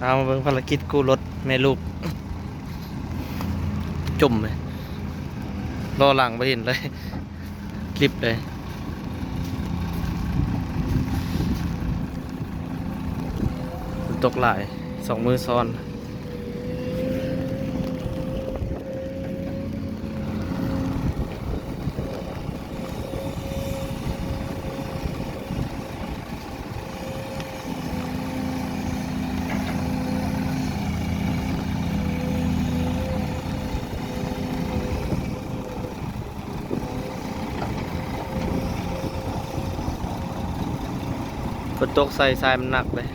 เอามาเบิ่งภารกิจกู้รถแม่ลูกจุ่มเลยรอหลังไปเห็นเลยคลิปเลยฝนตกหลาย2 มือซ้อนฝนตกใส่ทรายมันหนักเลย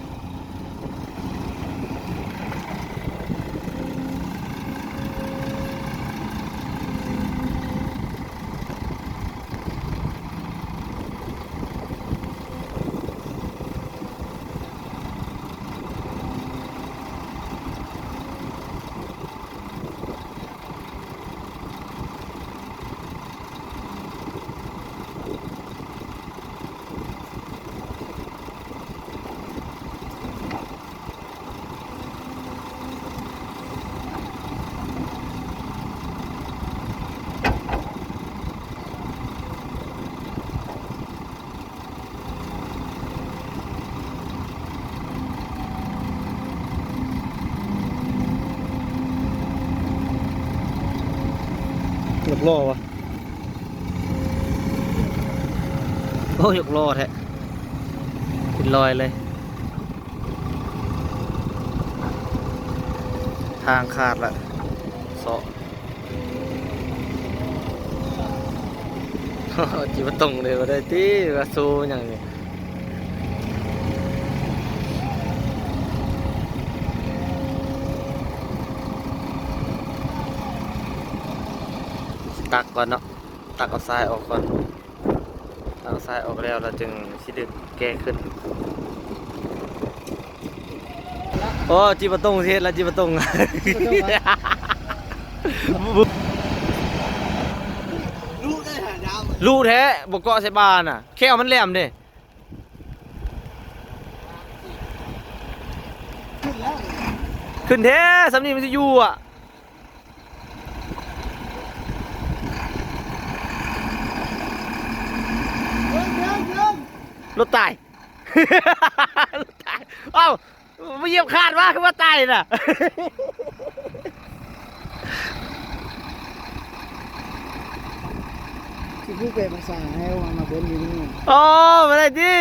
ยกล้อวะโอ้ยกล้อแท้เป็นรอยเลยทางขาดละเสาะ จีบตรงเลยว่าได้ที่ว่าสู้อย่างนี้ตักก่อนเนาะตักเอาทรายออกก่อนตักเอาทรายออกแล้วเราจึงสิดึงแก้ขึ้นโอ้จีบตรงเทศแล้วจีบตรงรู้ได้หาดาว รู้แท้บกเกาะใส่บานอ่ะแค่เอามันแหลมเด้ ขึ้นแล้ว ขึ้นแท้สำนีมันจะอยู่อ่ะเดิน รถตาย รถตายเอ้าไม่เหยียบขาดว่าคือว่าตายน่ะ ที่ผู้เป็นภาษาให้มาบนอยู่นี่ โอ้มาได้ดิ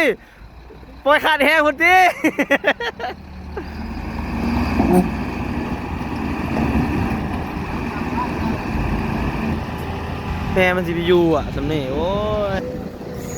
ปล่อยขาดแห้งคนดิแม่มันสิไปอยู่อ่ะสำนีโอ้ย